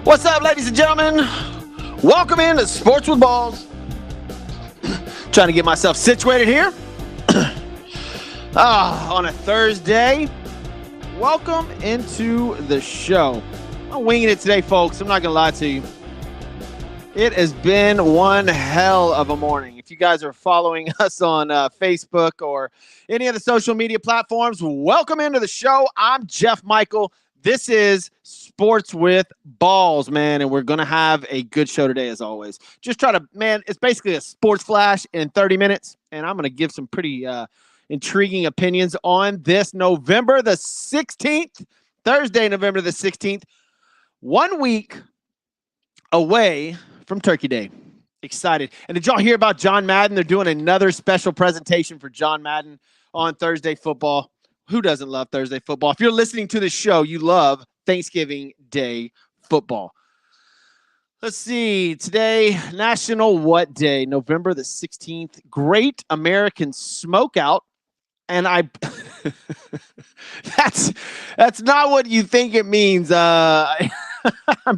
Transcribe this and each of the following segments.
What's up, ladies and gentlemen? Welcome into Sports with Balls. Trying to get myself situated here. On a Thursday. Welcome into the show. I'm winging it today, folks. I'm not going to lie to you. It has been one hell of a morning. If you guys are following us on Facebook or any of the social media platforms, welcome into the show. I'm Jeff Michael. This is Sports with Balls, man, and we're going to have a good show today, as always. Just try to, man, it's basically a sports flash in 30 minutes, and I'm going to give some pretty intriguing opinions on this November the 16th, Thursday, November the 16th, 1 week away from Turkey Day. Excited. And did y'all hear about John Madden? They're doing another special presentation for John Madden on Thursday football. Who doesn't love Thursday football? If you're listening to this show, you love Thanksgiving Day football. Let's see. Today, National What Day? November the 16th. Great American Smokeout. And that's not what you think it means. I'm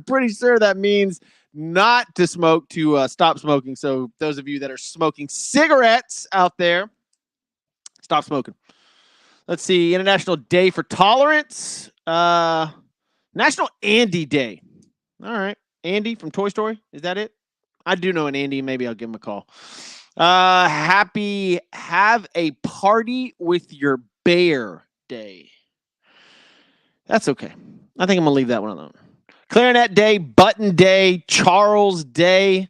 pretty sure that means not to smoke, to stop smoking. So those of you that are smoking cigarettes out there, stop smoking. Let's see. International Day for Tolerance. National Andy Day. All right. Andy from Toy Story. Is that it? I do know an Andy. Maybe I'll give him a call. Happy Have a Party with Your Bear Day. That's okay. I think I'm going to leave that one alone. Clarinet Day, Button Day, Charles Day,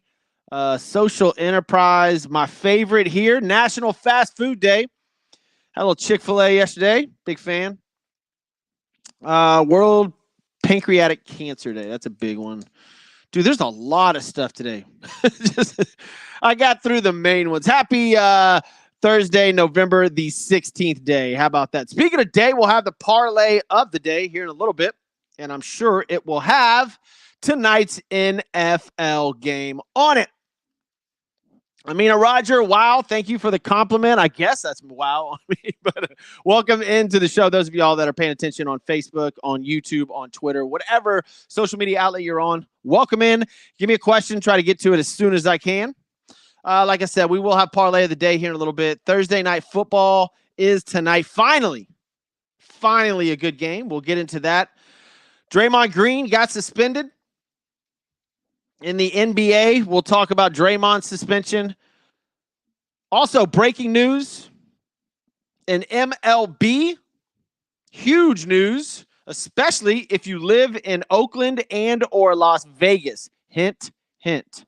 Social Enterprise. My favorite here, National Fast Food Day. Had a little Chick-fil-A yesterday. Big fan. World Pancreatic Cancer Day. That's a big one. Dude, there's a lot of stuff today. I got through the main ones. Happy Thursday, November the 16th day. How about that? Speaking of day, we'll have the parlay of the day here in a little bit. And I'm sure it will have tonight's NFL game on it. Amina Roger, wow, thank you for the compliment. I guess that's wow on me, but welcome into the show. Those of y'all that are paying attention on Facebook, on YouTube, on Twitter, whatever social media outlet you're on, welcome in. Give me a question. Try to get to it as soon as I can. Like I said, we will have parlay of the day here in a little bit. Thursday night football is tonight. Finally a good game. We'll get into that. Draymond Green got suspended. In the NBA, we'll talk about Draymond's suspension. Also, breaking news in MLB. Huge news, especially if you live in Oakland and or Las Vegas. Hint, hint.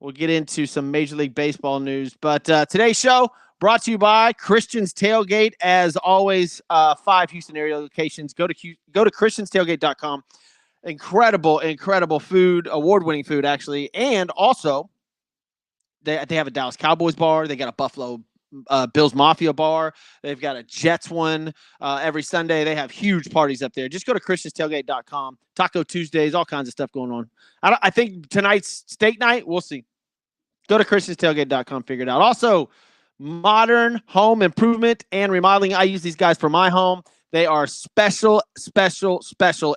We'll get into some Major League Baseball news. But today's show brought to you by Christian's Tailgate. As always, 5 Houston area locations. Go to christianstailgate.com. Incredible food, award-winning food, actually. And also, they have a Dallas Cowboys bar. They got a Buffalo Bills Mafia bar. They've got a Jets one every Sunday. They have huge parties up there. Just go to christianstailgate.com. Taco Tuesdays, all kinds of stuff going on. I think tonight's steak night, we'll see. Go to christianstailgate.com, figure it out. Also, modern home improvement and remodeling. I use these guys for my home. They are special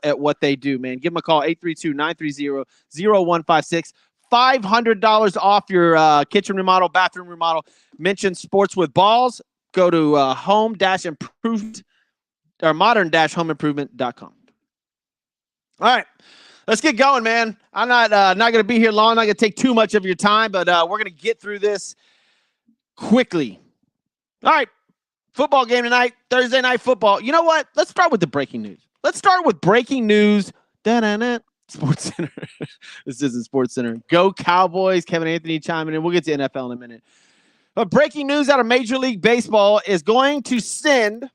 at what they do, man. Give them a call, 832-930-0156. $500 off your kitchen remodel, bathroom remodel. Mention Sports with Balls. Go to home-improved or modern-homeimprovement.com. All right, let's get going, man. I'm not going to be here long. I'm not going to take too much of your time, but we're going to get through this quickly. All right. Football game tonight, Thursday night football. You know what? Let's start with the breaking news. Let's start with breaking news. Sports Center. This isn't Sports Center. Go Cowboys. Kevin Anthony chiming in. We'll get to NFL in a minute. But breaking news out of Major League Baseball is going to send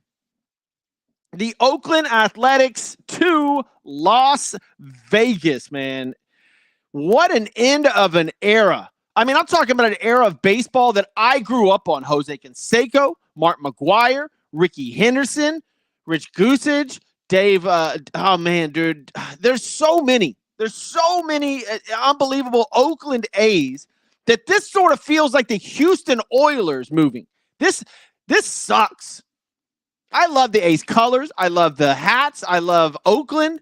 the Oakland Athletics to Las Vegas, man. What an end of an era. I mean, I'm talking about an era of baseball that I grew up on. Jose Canseco, Mark McGuire, Ricky Henderson, Rich Goosage, Dave. Oh, man, dude. There's so many unbelievable Oakland A's that this sort of feels like the Houston Oilers moving. This sucks. I love the A's colors. I love the hats. I love Oakland.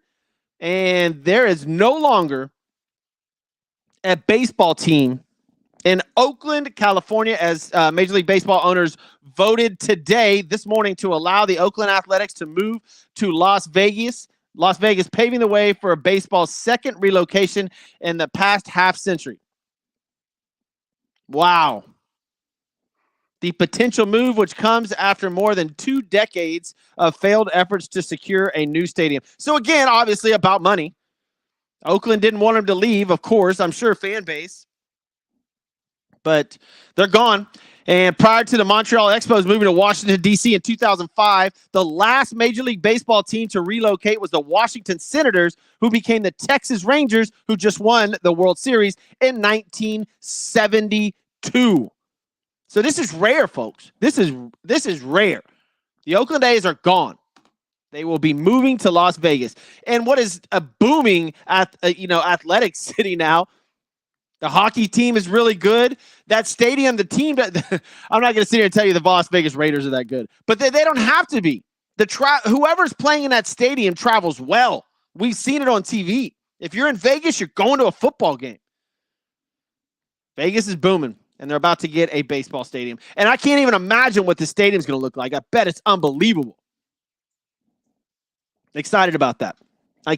And there is no longer a baseball team in Oakland, California, as Major League Baseball owners voted today, this morning, to allow the Oakland Athletics to move to Las Vegas. Las Vegas paving the way for a baseball's second relocation in the past half century. Wow. The potential move, which comes after more than 2 decades of failed efforts to secure a new stadium. So again, obviously about money. Oakland didn't want him to leave, of course, I'm sure fan base. But they're gone. And prior to the Montreal Expos moving to Washington, D.C. in 2005, the last Major League Baseball team to relocate was the Washington Senators, who became the Texas Rangers, who just won the World Series in 1972. So this is rare, folks. This is rare. The Oakland A's are gone. They will be moving to Las Vegas. And what is a booming athletic city now? The hockey team is really good. That stadium, the team that I'm not going to sit here and tell you the Las Vegas Raiders are that good, but they don't have to be. Whoever's playing in that stadium travels well. We've seen it on TV. If you're in Vegas, you're going to a football game. Vegas is booming, and they're about to get a baseball stadium. And I can't even imagine what the stadium's going to look like. I bet it's unbelievable. Excited about that. I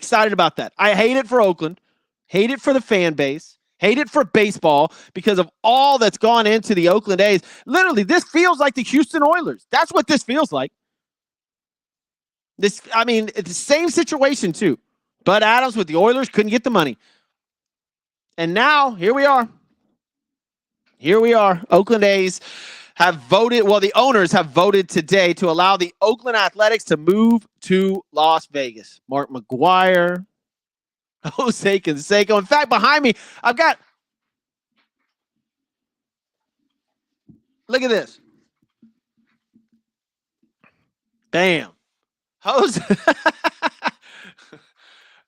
hate it for Oakland. Hate it for the fan base. Hate it for baseball because of all that's gone into the Oakland A's. Literally, this feels like the Houston Oilers. That's what this feels like. It's the same situation too. Bud Adams with the Oilers couldn't get the money. And now, here we are. Oakland A's have voted, the owners have voted today to allow the Oakland Athletics to move to Las Vegas. Mark McGwire, Jose Canseco. In fact, behind me, I've got, look at this. Bam. Jose.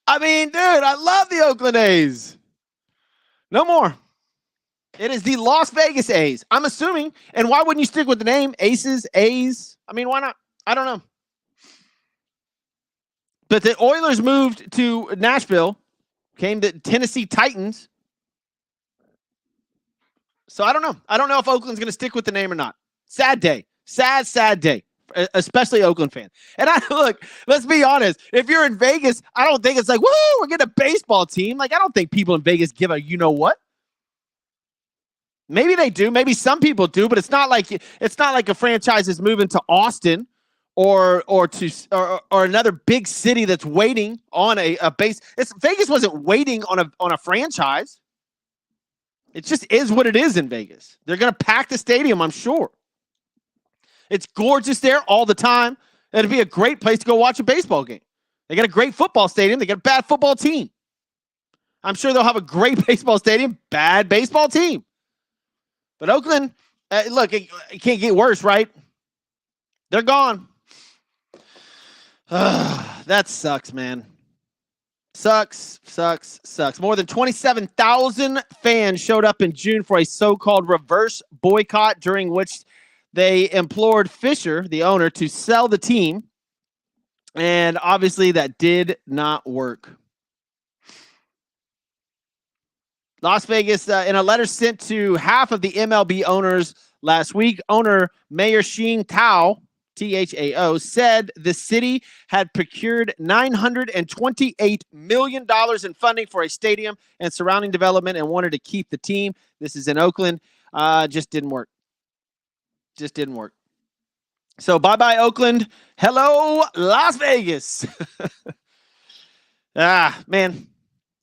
Dude, I love the Oakland A's. No more. It is the Las Vegas A's. I'm assuming. And why wouldn't you stick with the name? Aces, A's? Why not? I don't know. But the Oilers moved to Nashville. Came the Tennessee Titans. So I don't know. I don't know if Oakland's going to stick with the name or not. Sad day. Sad day. Especially Oakland fan. And look, let's be honest. If you're in Vegas, I don't think it's like, woo, we're getting a baseball team. I don't think people in Vegas give a you-know-what. Maybe they do. Maybe some people do, but it's not like a franchise is moving to Austin or another big city that's waiting on a base. Vegas wasn't waiting on a franchise. It just is what it is in Vegas. They're going to pack the stadium, I'm sure. It's gorgeous there all the time. It'd be a great place to go watch a baseball game. They got a great football stadium. They got a bad football team. I'm sure they'll have a great baseball stadium, bad baseball team. But Oakland, look, it can't get worse, right? They're gone. That sucks, man. Sucks. More than 27,000 fans showed up in June for a so-called reverse boycott, during which they implored Fisher, the owner, to sell the team. And obviously that did not work. Las Vegas, in a letter sent to half of the MLB owners last week, owner Mayor Sheen Tao, Thao, said the city had procured $928 million in funding for a stadium and surrounding development and wanted to keep the team. This is in Oakland. Just didn't work. So bye-bye, Oakland. Hello, Las Vegas. Man.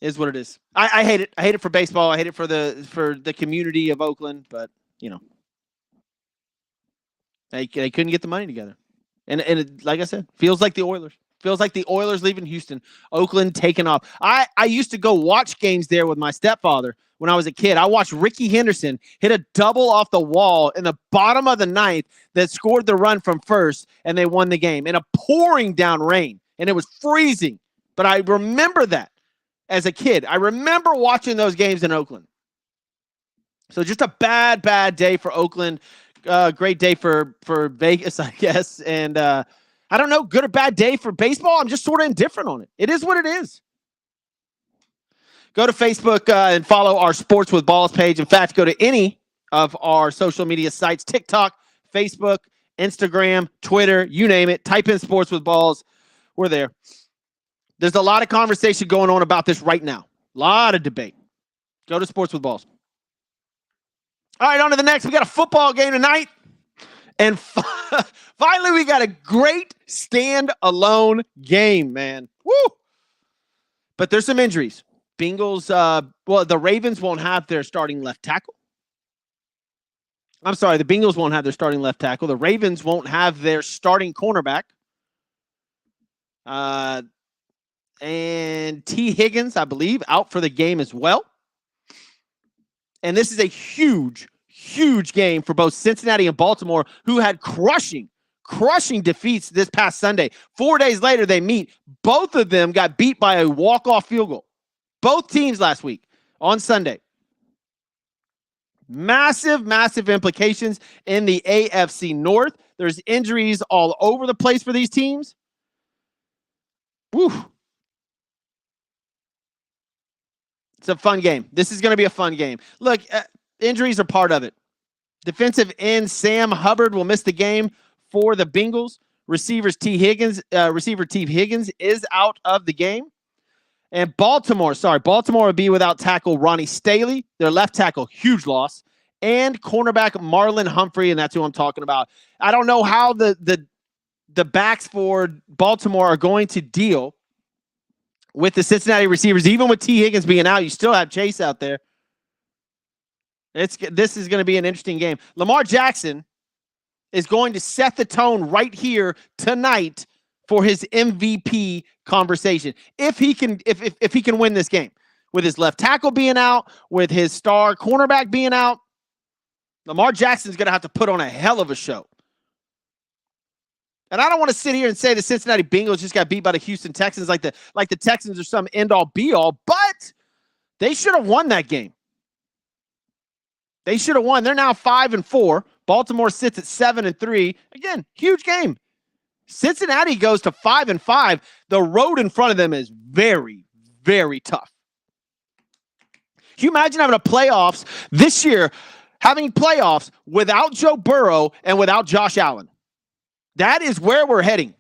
Is what it is. I hate it. I hate it for baseball. I hate it for the community of Oakland, but they couldn't get the money together. And it, like I said, feels like the Oilers. Feels like the Oilers leaving Houston. Oakland taking off. I used to go watch games there with my stepfather when I was a kid. I watched Ricky Henderson hit a double off the wall in the bottom of the ninth that scored the run from first, and they won the game in a pouring down rain, and it was freezing. But I remember that. As a kid, I remember watching those games in Oakland. So just a bad day for Oakland. Great day for Vegas, I guess. And I don't know, good or bad day for baseball. I'm just sort of indifferent on it. It is what it is. Go to Facebook and follow our Sports with Balls page. In fact, go to any of our social media sites, TikTok, Facebook, Instagram, Twitter, you name it. Type in Sports with Balls. We're there. There's a lot of conversation going on about this right now. A lot of debate. Go to Sports with Balls. All right, on to the next. We got a football game tonight. And finally, we got a great stand-alone game, man. Woo! But there's some injuries. Bengals, the Ravens won't have their starting left tackle. I'm sorry, the Bengals won't have their starting left tackle. The Ravens won't have their starting cornerback. And T. Higgins, I believe, out for the game as well. And this is a huge game for both Cincinnati and Baltimore, who had crushing defeats this past Sunday. 4 days later, they meet. Both of them got beat by a walk-off field goal. Both teams last week on Sunday. Massive implications in the AFC North. There's injuries all over the place for these teams. Woo. It's a fun game. This is going to be a fun game. Look, injuries are part of it. Defensive end Sam Hubbard will miss the game for the Bengals. Receiver T. Higgins is out of the game. And Baltimore will be without tackle Ronnie Staley, their left tackle, huge loss, and cornerback Marlon Humphrey, and that's who I'm talking about. I don't know how the backs for Baltimore are going to deal with the Cincinnati receivers. Even with T. Higgins being out, you still have Chase out there. This is going to be an interesting game. Lamar Jackson is going to set the tone right here tonight for his MVP conversation. If he can win this game, with his left tackle being out, with his star cornerback being out, Lamar Jackson's going to have to put on a hell of a show. And I don't want to sit here and say the Cincinnati Bengals just got beat by the Houston Texans like the Texans are some end-all be-all, but they should have won that game. They should have won. They're now 5-4. Baltimore sits at 7-3. Again, huge game. Cincinnati goes to 5-5. The road in front of them is very, very tough. Can you imagine having a playoffs this year, having playoffs without Joe Burrow and without Josh Allen? That is where we're heading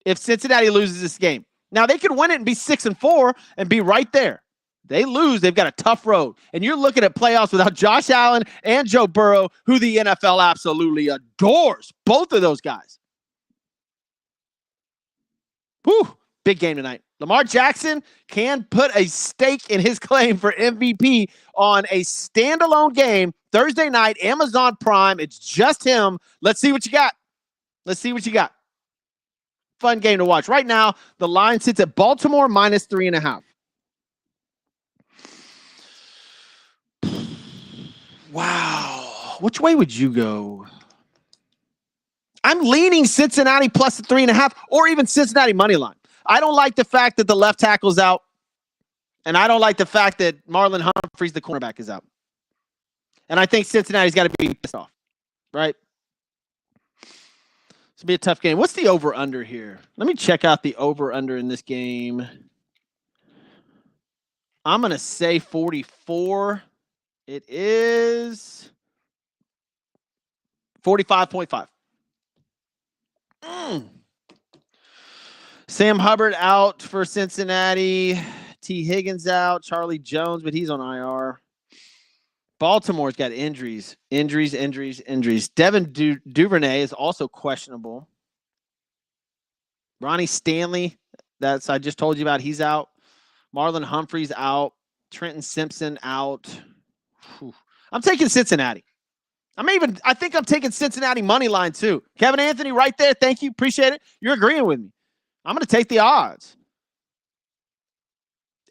if Cincinnati loses this game. Now, they could win it and be 6-4 and be right there. They lose, they've got a tough road. And you're looking at playoffs without Josh Allen and Joe Burrow, who the NFL absolutely adores. Both of those guys. Whew, big game tonight. Lamar Jackson can put a stake in his claim for MVP on a standalone game Thursday night, Amazon Prime. It's just him. Let's see what you got. Fun game to watch. Right now, the line sits at Baltimore minus 3.5. Wow. Which way would you go? I'm leaning Cincinnati plus the 3.5 or even Cincinnati money line. I don't like the fact that the left tackle's out. And I don't like the fact that Marlon Humphreys, the cornerback, is out. And I think Cincinnati's got to be pissed off. Right? It's going to be a tough game. What's the over-under here? Let me check out the over-under in this game. I'm going to say 44. It is 45.5. Sam Hubbard out for Cincinnati. T. Higgins out. Charlie Jones, but he's on IR. Baltimore's got injuries. Devin Duvernay is also questionable. Ronnie Stanley, I just told you about, he's out. Marlon Humphrey's out. Trenton Simpson out. Whew. I'm taking Cincinnati. I think I'm taking Cincinnati money line too. Kevin Anthony right there. Thank you. Appreciate it. You're agreeing with me. I'm going to take the odds.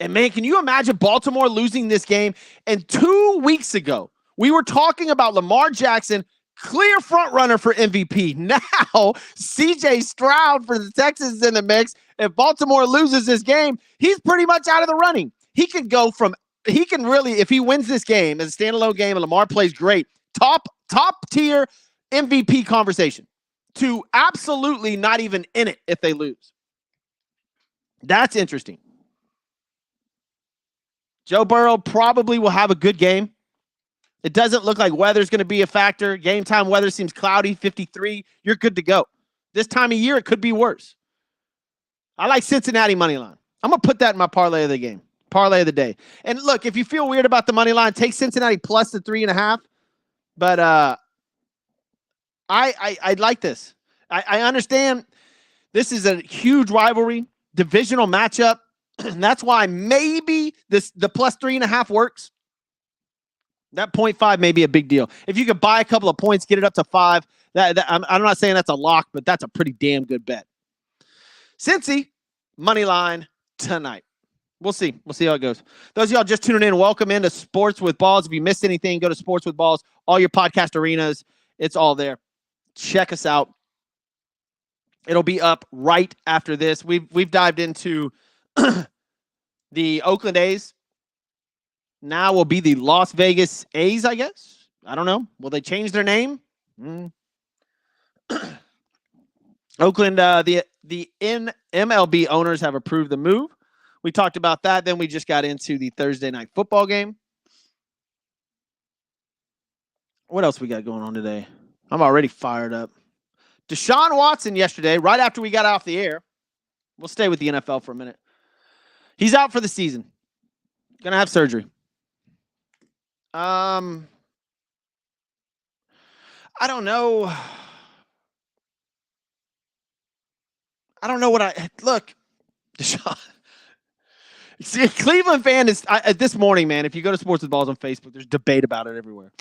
And man, can you imagine Baltimore losing this game? And 2 weeks ago, we were talking about Lamar Jackson, clear front runner for MVP. Now, CJ Stroud for the Texans is in the mix. If Baltimore loses this game, he's pretty much out of the running. He can really, if he wins this game as a standalone game and Lamar plays great, top tier MVP conversation to absolutely not even in it if they lose. That's interesting. Joe Burrow probably will have a good game. It doesn't look like weather's going to be a factor. Game time weather seems cloudy, 53. You're good to go. This time of year, it could be worse. I like Cincinnati money line. I'm going to put that in my parlay of the game, parlay of the day. And look, if you feel weird about the money line, take Cincinnati plus the 3.5. But I like this. I understand this is a huge rivalry, divisional matchup. And that's why maybe the plus 3.5 works. That 0.5 may be a big deal. If you could buy a couple of points, get it up to 5, I'm not saying that's a lock, but that's a pretty damn good bet. Cincy, money line tonight. We'll see. We'll see how it goes. Those of y'all just tuning in, welcome into Sports with Balls. If you missed anything, go to Sports with Balls. All your podcast arenas, it's all there. Check us out. It'll be up right after this. We've dived into the Oakland A's. Now will be the Las Vegas A's, I guess. I don't know. Will they change their name? Oakland, the MLB owners have approved the move. We talked about that. Then we just got into the Thursday night football game. What else we got going on today? I'm already fired up. Deshaun Watson yesterday, right after we got off the air. We'll stay with the NFL for a minute. He's out for the season. Gonna have surgery. I don't know. I don't know what look. Deshaun. See, a Cleveland fan is this morning, man. If you go to Sports with Balls on Facebook, there's debate about it everywhere.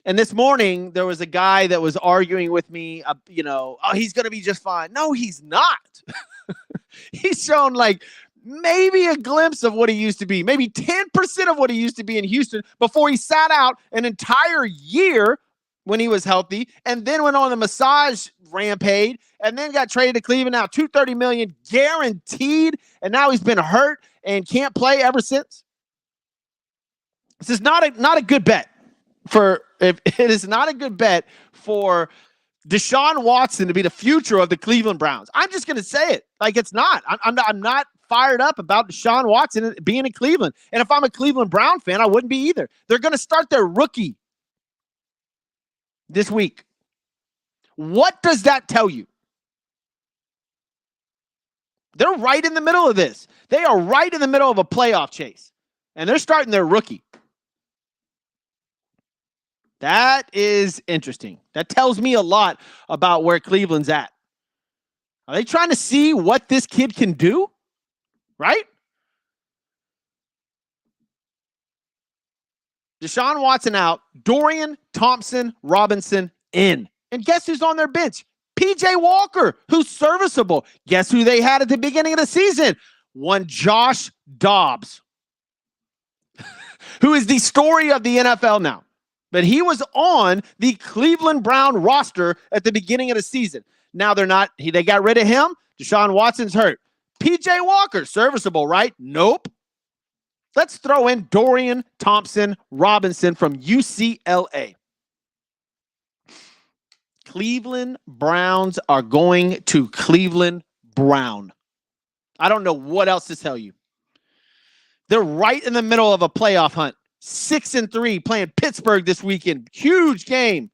And this morning, there was a guy that was arguing with me. Oh, he's gonna be just fine. No, he's not. He's shown like maybe a glimpse of what he used to be, maybe 10% of what he used to be in Houston before he sat out an entire year when he was healthy, and then went on the massage rampage, and then got traded to Cleveland. Now $230 million guaranteed, and now he's been hurt and can't play ever since. This is not a good bet for if it is not a good bet for Deshaun Watson to be the future of the Cleveland Browns. I'm just going to say it like it's not. I'm not fired up about Deshaun Watson being in Cleveland. And if I'm a Cleveland Brown fan, I wouldn't be either. They're going to start their rookie this week. What does that tell you? They're right in the middle of this. They are right in the middle of a playoff chase. And they're starting their rookie. That is interesting. That tells me a lot about where Cleveland's at. Are they trying to see what this kid can do? Right? Deshaun Watson out. Dorian Thompson-Robinson in. And guess who's on their bench? P.J. Walker, who's serviceable. Guess who they had at the beginning of the season? One Josh Dobbs, who is the story of the NFL now. But he was on the Cleveland Brown roster at the beginning of the season. Now they're not. They got rid of him. Deshaun Watson's hurt. P.J. Walker, serviceable, right? Nope. Let's throw in Dorian Thompson-Robinson from UCLA. Cleveland Browns are going to Cleveland Brown. I don't know what else to tell you. They're right in the middle of a playoff hunt. 6-3, playing Pittsburgh this weekend. Huge game.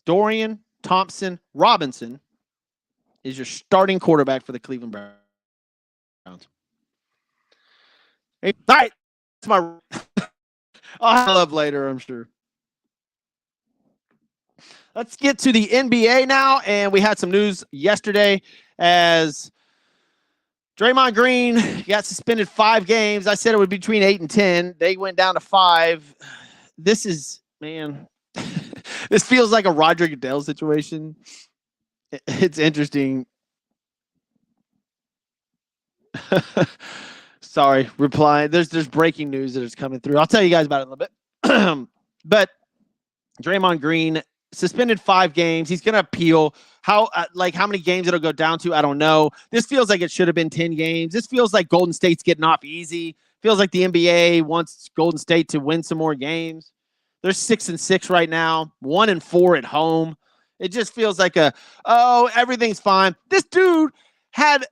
Dorian Thompson-Robinson is your starting quarterback for the Cleveland Browns. Hey, all right. That's my I'll have love later, I'm sure. Let's get to the NBA now, and we had some news yesterday as Draymond Green got suspended 5 games. I said it would be between 8 and 10. They went down to 5. This is, man, this feels like a Roger Goodell situation. It's interesting. Sorry, reply. There's breaking news that is coming through. I'll tell you guys about it in a little bit. But Draymond Green suspended 5 games. He's going to appeal. How many games it'll go down to, I don't know. This feels like it should have been 10 games. This feels like Golden State's getting off easy. Feels like the NBA wants Golden State to win some more games. They're 6-6 right now, 1-4 at home. It just feels like everything's fine. This dude had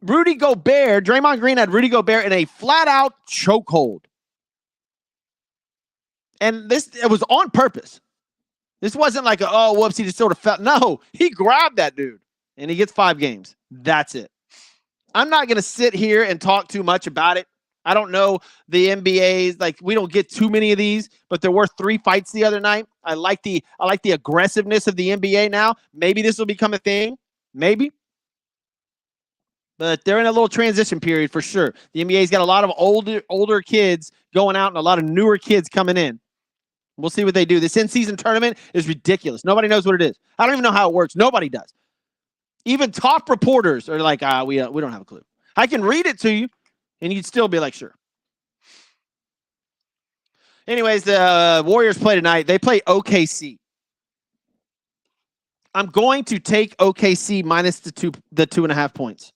Rudy Gobert, Draymond Green had Rudy Gobert in a flat-out chokehold. And it was on purpose. This wasn't like, whoops, he just sort of fell. No, he grabbed that dude, and he gets 5 games. That's it. I'm not going to sit here and talk too much about it. I don't know the NBA's, like, we don't get too many of these, but there were 3 fights the other night. I like the aggressiveness of the NBA now. Maybe this will become a thing. Maybe. But they're in a little transition period for sure. The NBA's got a lot of older kids going out and a lot of newer kids coming in. We'll see what they do. This in-season tournament is ridiculous. Nobody knows what it is. I don't even know how it works. Nobody does. Even top reporters are like, we don't have a clue. I can read it to you, and you'd still be like, sure. Anyways, the Warriors play tonight. They play OKC. I'm going to take OKC minus the 2.5 points.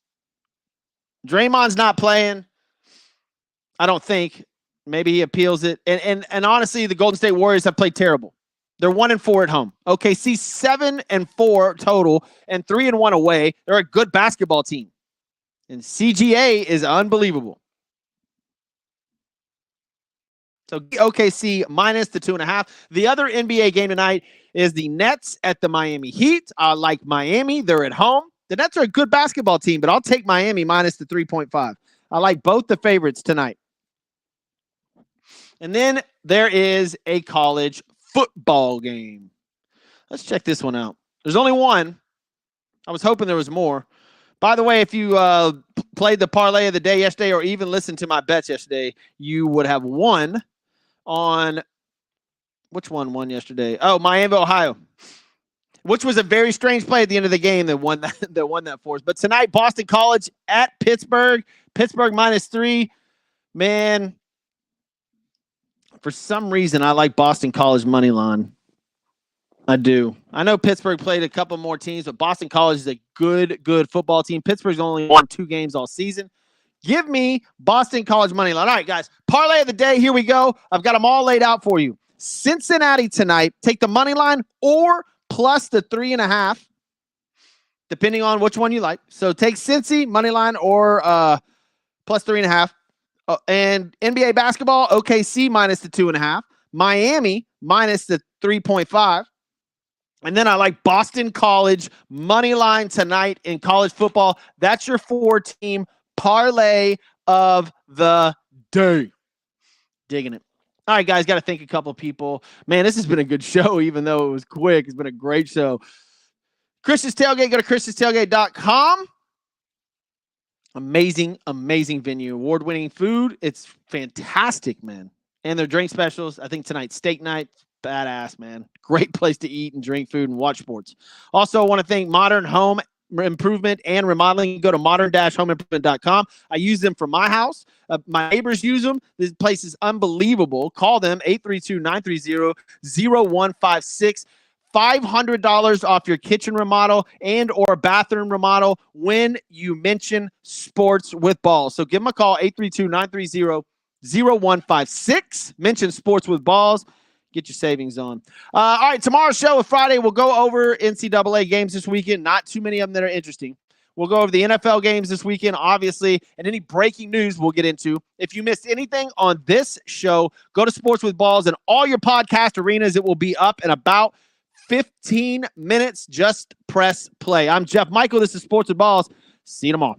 Draymond's not playing. I don't think. Maybe he appeals it. And honestly, the Golden State Warriors have played terrible. They're 1-4 at home. OKC 7-4 total and 3-1 away. They're a good basketball team. And CGA is unbelievable. So OKC minus the 2.5. The other NBA game tonight is the Nets at the Miami Heat. I like Miami. They're at home. The Nets are a good basketball team, but I'll take Miami minus the 3.5. I like both the favorites tonight. And then there is a college football game. Let's check this one out. There's only one. I was hoping there was more. By the way, if you played the parlay of the day yesterday or even listened to my bets yesterday, you would have won on – which one won yesterday? Oh, Miami, Ohio, which was a very strange play at the end of the game that won that for us. But tonight, Boston College at Pittsburgh. Pittsburgh minus 3. Man, for some reason, I like Boston College money line. I do. I know Pittsburgh played a couple more teams, but Boston College is a good football team. Pittsburgh's only won 2 games all season. Give me Boston College money line. All right, guys. Parlay of the day. Here we go. I've got them all laid out for you. Cincinnati tonight. Take the money line or plus the 3.5, depending on which one you like. So take Cincy money line or plus 3.5. And NBA basketball, OKC minus the 2.5. Miami minus the 3.5. And then I like Boston College money line tonight in college football. That's your 4-team parlay of the day. Digging it. All right, guys, got to thank a couple people. Man, this has been a good show, even though it was quick. It's been a great show. Christian's Tailgate, go to christianstailgate.com. Amazing venue. Award-winning food. It's fantastic, man. And their drink specials. I think tonight's steak night. Badass, man. Great place to eat and drink food and watch sports. Also, I want to thank Modern Home Improvement and Remodeling. Go to modern-homeimprovement.com. I use them for my house. My neighbors use them. This place is unbelievable. Call them, 832-930-0156. $500 off your kitchen remodel and or bathroom remodel when you mention Sports with Balls. So give them a call, 832-930-0156. Mention Sports with Balls. Get your savings on. All right, tomorrow's show of Friday, we'll go over NCAA games this weekend. Not too many of them that are interesting. We'll go over the NFL games this weekend, obviously, and any breaking news we'll get into. If you missed anything on this show, go to Sports with Balls and all your podcast arenas. It will be up in about 15 minutes. Just press play. I'm Jeff Michael. This is Sports with Balls. See you tomorrow.